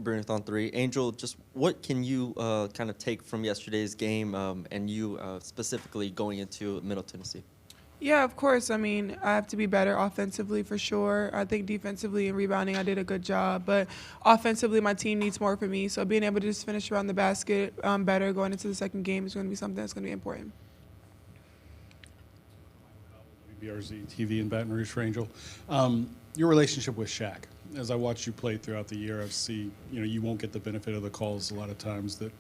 Labyrinth on three. Angel, just what can you kind of take from yesterday's game and you specifically going into Middle Tennessee? Yeah, of course. I mean, I have to be better offensively for sure. I think defensively and rebounding, I did a good job. But offensively, my team needs more from me. So being able to just finish around the basket better going into the second game is going to be something that's going to be important. WBRZ TV in Baton Rouge for Angel. Your relationship with Shaq. As I watch you play throughout the year, I see, you won't get the benefit of the calls a lot of times that,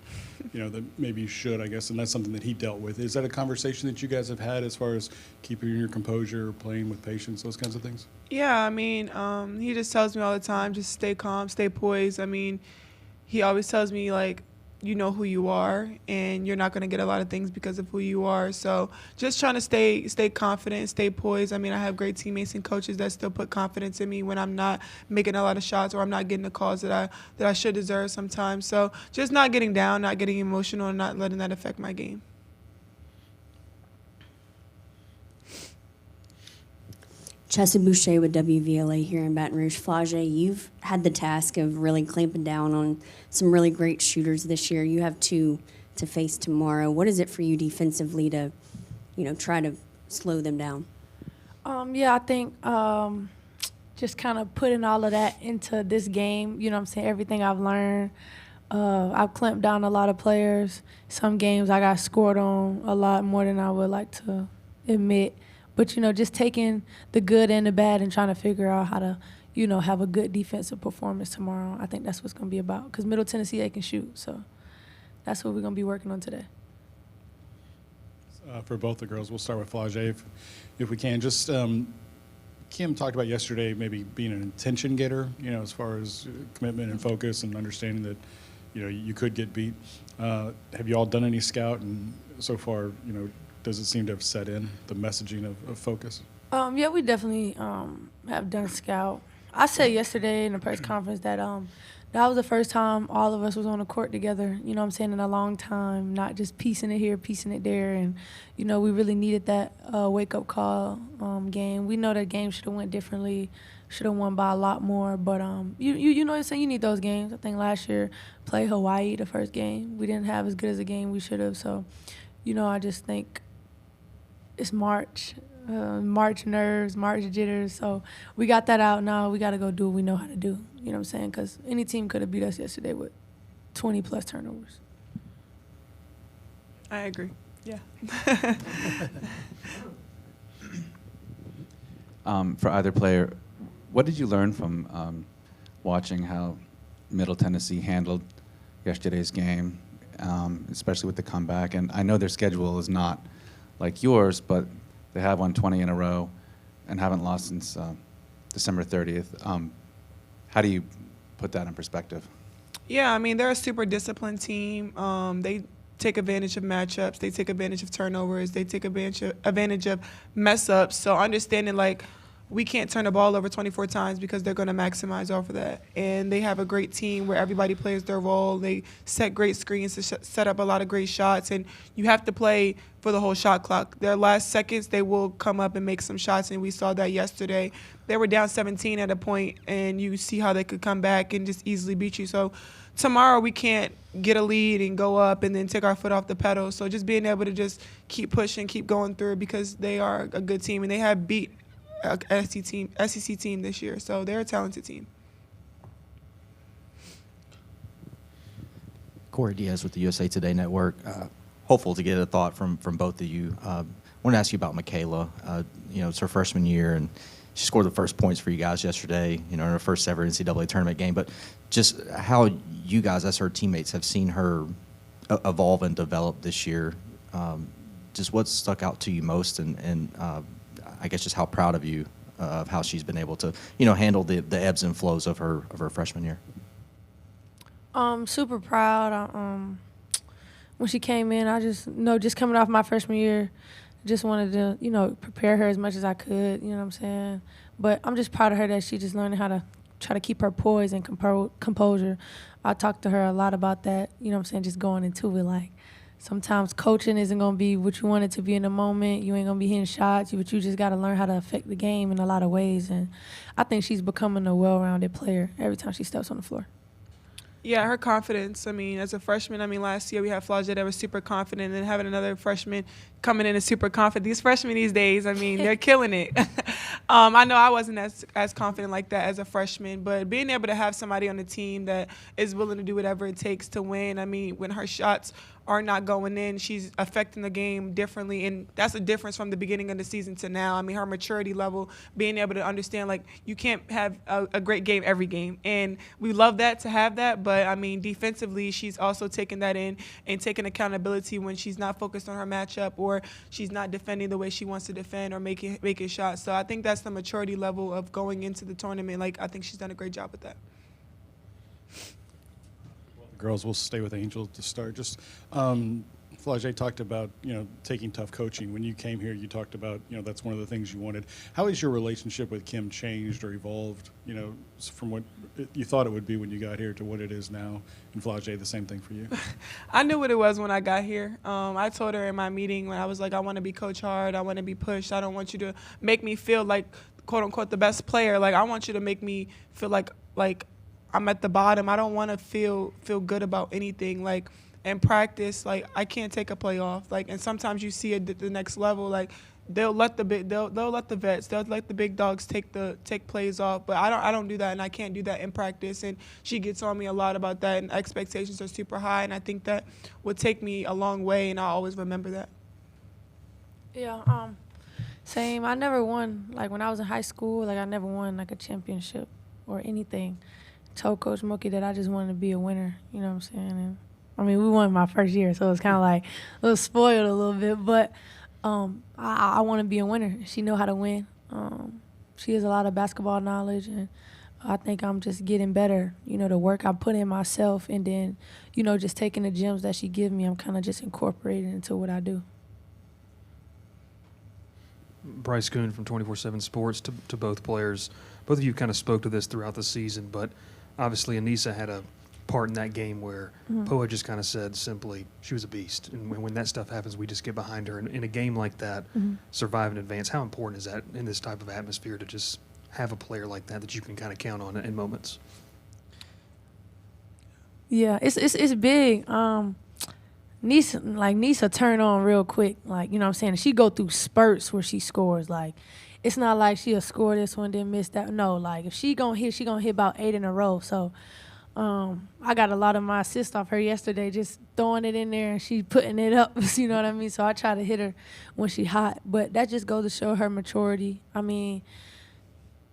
that maybe you should, I guess, and that's something that he dealt with. Is that a conversation that you guys have had as far as keeping your composure, playing with patience, those kinds of things? Yeah, I mean, he just tells me all the time, just stay calm, stay poised. I mean, he always tells me, like, you know who you are, and you're not going to get a lot of things because of who you are. So just trying to stay confident, stay poised. I mean, I have great teammates and coaches that still put confidence in me when I'm not making a lot of shots or I'm not getting the calls that I should deserve sometimes. So just not getting down, not getting emotional, and not letting that affect my game. Chessie Boucher with WVLA here in Baton Rouge. Flage, you've had the task of really clamping down on some really great shooters this year. You have two to face tomorrow. What is it for you defensively to, try to slow them down? Yeah, I think just kind of putting all of that into this game, everything I've learned. I've clamped down a lot of players. Some games I got scored on a lot more than I would like to admit. But, just taking the good and the bad and trying to figure out how to, have a good defensive performance tomorrow. I think that's what's going to be about. Because Middle Tennessee, they can shoot. So that's what we're going to be working on today. For both the girls, we'll start with Flage if we can. Just Kim talked about yesterday maybe being an attention getter, as far as commitment and focus and understanding that, you could get beat. Have you all done any scout? And so far, does it seem to have set in the messaging of focus? Yeah, we definitely have done scout. I said yesterday in the press conference that that was the first time all of us was on the court together, in a long time, not just piecing it here, piecing it there. And, we really needed that wake-up call game. We know that game should have went differently, should have won by a lot more. But, you know what I'm saying? You need those games. I think last year, play Hawaii the first game. We didn't have as good as a game we should have. So, I just think it's March. March nerves, March jitters. So we got that out now. We got to go do what we know how to do. You know what I'm saying? Because any team could have beat us yesterday with 20-plus turnovers. I agree. Yeah. For either player, what did you learn from watching how Middle Tennessee handled yesterday's game, especially with the comeback? And I know their schedule is not like yours, but they have won 20 in a row and haven't lost since December 30th. How do you put that in perspective? Yeah, I mean, they're a super disciplined team. They take advantage of matchups. They take advantage of turnovers. They take advantage of mess-ups. So understanding, we can't turn the ball over 24 times because they're going to maximize off of that. And they have a great team where everybody plays their role. They set great screens to set up a lot of great shots. And you have to play for the whole shot clock. Their last seconds, they will come up and make some shots, and we saw that yesterday. They were down 17 at a point, and you see how they could come back and just easily beat you. So tomorrow we can't get a lead and go up and then take our foot off the pedal. So just being able to just keep pushing, keep going through because they are a good team, and they have beat a SEC team this year. So they're a talented team. Corey Diaz with the USA Today Network. Hopeful to get a thought from both of you. I want to ask you about Michaela. It's her freshman year, and she scored the first points for you guys yesterday, in her first ever NCAA tournament game. But just how you guys, as her teammates, have seen her evolve and develop this year. Just what stuck out to you most, and I guess just how proud of you of how she's been able to, handle the ebbs and flows of her freshman year. Super proud. When she came in, I just coming off my freshman year, just wanted to, prepare her as much as I could, you know what I'm saying? But I'm just proud of her that she just learned how to try to keep her poise and composure. I talked to her a lot about that, you know what I'm saying, just going into it. Sometimes coaching isn't going to be what you want it to be in the moment. You ain't going to be hitting shots, but you just got to learn how to affect the game in a lot of ways. And I think she's becoming a well-rounded player every time she steps on the floor. Yeah, her confidence. I mean, as a freshman, last year we had Flau'jae that was super confident, and having another freshman coming in and super confident. These freshmen these days, they're killing it. I know I wasn't as confident like that as a freshman, but being able to have somebody on the team that is willing to do whatever it takes to win. When her shots are not going in, she's affecting the game differently, and that's a difference from the beginning of the season to now. Her maturity level, being able to understand, like, you can't have a great game every game, and we love that to have that, but defensively, she's also taking that in and taking accountability when she's not focused on her matchup or she's not defending the way she wants to defend or making shots. So I think that's the maturity level of going into the tournament. Like, I think she's done a great job with that. Girls, will stay with Angel to start. Just Flau'jae talked about, taking tough coaching. When you came here, you talked about, that's one of the things you wanted. How has your relationship with Kim changed or evolved, from what you thought it would be when you got here to what it is now? And Flau'jae, the same thing for you? I knew what it was when I got here. I told her in my meeting when I was like, I want to be coached hard. I want to be pushed. I don't want you to make me feel like, quote unquote, the best player. Like, I want you to make me feel like I'm at the bottom. I don't want to feel good about anything. Like, in practice, like, I can't take a play off. Like, and sometimes you see it at the next level. Like, they'll let the vets, they'll let the big dogs take plays off. But I don't do that, and I can't do that in practice. And she gets on me a lot about that. And expectations are super high, and I think that would take me a long way, and I'll always remember that. Yeah. Same. I never won. Like, when I was in high school, like, I never won like a championship or anything. Told Coach Mulkey that I just wanted to be a winner, you know what I'm saying? And we won my first year, so it was kind of like a little spoiled a little bit, but I want to be a winner. She know how to win. She has a lot of basketball knowledge, and I think I'm just getting better, the work I put in myself, and then, just taking the gems that she gives me, I'm kind of just incorporating into what I do. Bryce Kuhn from 24/7 Sports to both players. Both of you kind of spoke to this throughout the season, but obviously Anissa had a part in that game where Poa just kind of said simply she was a beast. And when that stuff happens, we just get behind her. And in a game like that, survive in advance, how important is that in this type of atmosphere to just have a player like that you can kind of count on in moments? Yeah, it's big. Nisa turn on real quick. Like, you know what I'm saying? She go through spurts where she scores. Like, it's not like she'll score this one, then miss that. No, like, if she gonna hit about 8 in a row. So I got a lot of my assists off her yesterday, just throwing it in there and she putting it up. You know what I mean? So I try to hit her when she hot. But that just goes to show her maturity.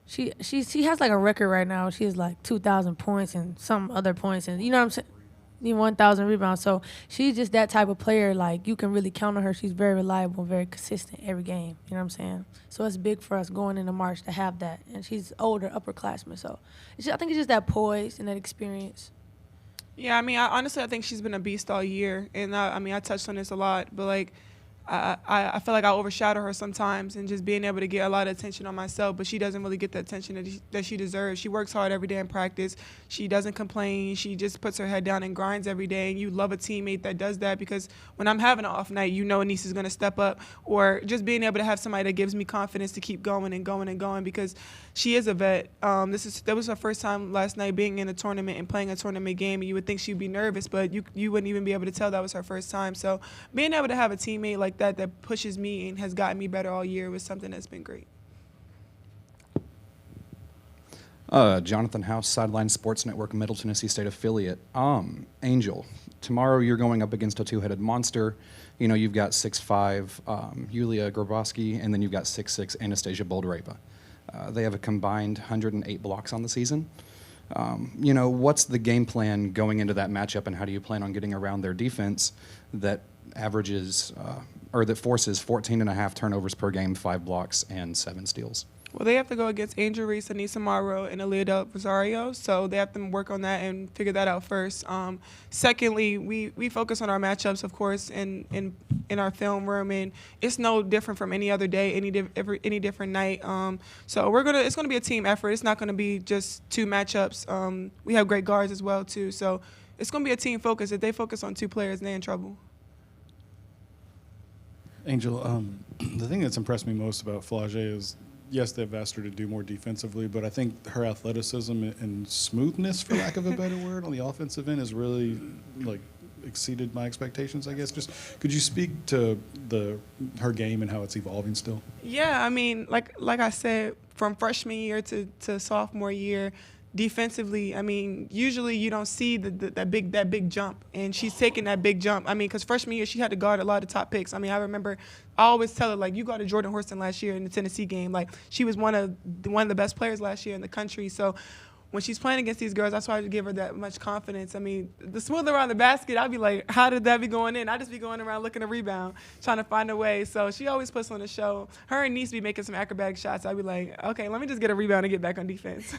She has like a record right now. She has like 2,000 points and some other points, and you know what I'm saying? 1,000 rebounds. So she's just that type of player. Like, you can really count on her. She's very reliable, very consistent every game. You know what I'm saying? So it's big for us going into March to have that. And she's older, upperclassman. So I think it's just that poise and that experience. Yeah, honestly, I think she's been a beast all year. And I touched on this a lot, but like, I feel like I overshadow her sometimes and just being able to get a lot of attention on myself, but she doesn't really get the attention that she deserves. She works hard every day in practice. She doesn't complain. She just puts her head down and grinds every day, and you love a teammate that does that, because when I'm having an off night, Anissa's going to step up, or just being able to have somebody that gives me confidence to keep going and going and going, because she is a vet. That was her first time last night being in a tournament and playing a tournament game, and you would think she'd be nervous, but you wouldn't even be able to tell that was her first time. So being able to have a teammate like that pushes me and has gotten me better all year was something that's been great. Jonathan House, Sideline Sports Network, Middle Tennessee State affiliate. Angel, tomorrow you're going up against a two-headed monster. You've got 6'5", Yulia Grabowski, and then you've got 6'6", Anastasia Boldareva. They have a combined 108 blocks on the season. What's the game plan going into that matchup, and how do you plan on getting around their defense that averages that forces 14.5 turnovers per game, 5 blocks, and 7 steals? Well, they have to go against Angel Reese, Anissa Morrow, and Aaliyah Del Rosario, so they have to work on that and figure that out first. Secondly, we focus on our matchups, of course, in our film room, and it's no different from any other day, any different night. So it's gonna be a team effort. It's not gonna be just 2 matchups. We have great guards as well too, so it's gonna be a team focus. If they focus on 2 players, they're in trouble. Angel, the thing that's impressed me most about Flau'jae is yes, they've asked her to do more defensively, but I think her athleticism and smoothness, for lack of a better word, on the offensive end has really exceeded my expectations, I guess. Just could you speak to her game and how it's evolving still? Yeah, I mean, like I said, from freshman year to sophomore year, defensively, I mean, usually you don't see that big jump, and she's taking that big jump. I mean, because freshman year she had to guard a lot of top picks. I mean, I remember I always tell her, like, you guarded Jordan Horston last year in the Tennessee game. Like, she was one of the best players last year in the country. So when she's playing against these girls, that's why I give her that much confidence. I mean, the smooth around the basket, I'd be like, how did that be going in? I'd just be going around looking to rebound, trying to find a way. So she always puts on a show. Her and Niece be making some acrobatic shots. I'd be like, okay, let me just get a rebound and get back on defense.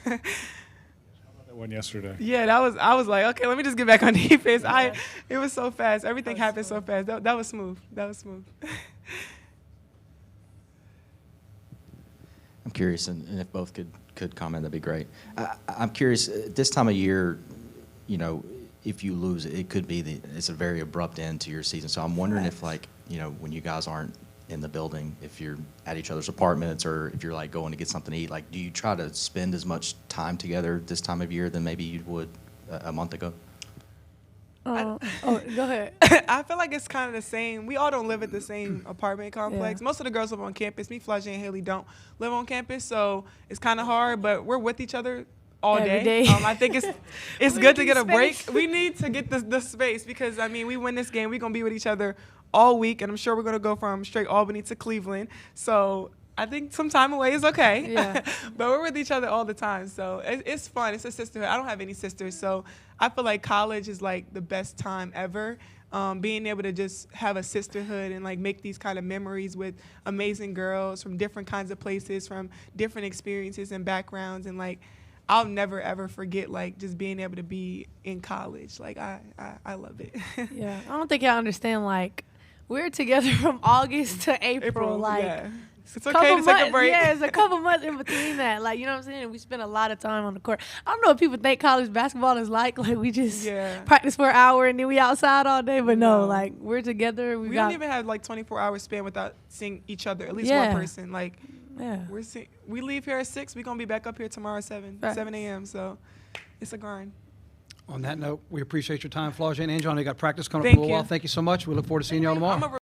One yesterday. Yeah, I was like, okay, let me just get back on defense. It was so fast. Everything happened so fast. That was smooth. That was smooth. I'm curious, and if both could comment, that'd be great. I'm curious, this time of year, you know, if you lose, it could be it's a very abrupt end to your season. So I'm wondering if, like, you know, when you guys aren't in the building, if you're at each other's apartments or if you're like going to get something to eat, like, do you try to spend as much time together this time of year than maybe you would a month ago? Go ahead. I feel like it's kind of the same. We all don't live at the same apartment complex. Yeah. Most of the girls live on campus. Me, Flajay, and Haley don't live on campus, so it's kind of hard, but we're with each other all Every day. day. I think it's good to get a space. break. We need to get the space because, I mean, we win this game, we're going to be with each other all week, and I'm sure we're going to go from straight Albany to Cleveland. So I think some time away is okay. Yeah. But we're with each other all the time, so it's fun. It's a sisterhood. I don't have any sisters, so I feel like college is like the best time ever. Being able to just have a sisterhood and like make these kind of memories with amazing girls from different kinds of places, from different experiences and backgrounds, and like I'll never ever forget like just being able to be in college. Like I love it. Yeah, I don't think y'all understand. Like, we're together from August to April. Like, yeah. It's okay to take a break. Yeah, it's a couple months in between that. Like, you know what I'm saying? We spend a lot of time on the court. I don't know what people think college basketball is like. Like, we just practice for an hour and then we outside all day. But no, like, we're together. We don't even have like 24 hours span without seeing each other. At least one person. Like, we leave here at 6. We're gonna be back up here tomorrow at 7 a.m. So it's a grind. On that note, we appreciate your time, Flajay and Angel. I know you got practice coming up Thank in a little you. while. Thank you so much. We look forward to seeing you all tomorrow.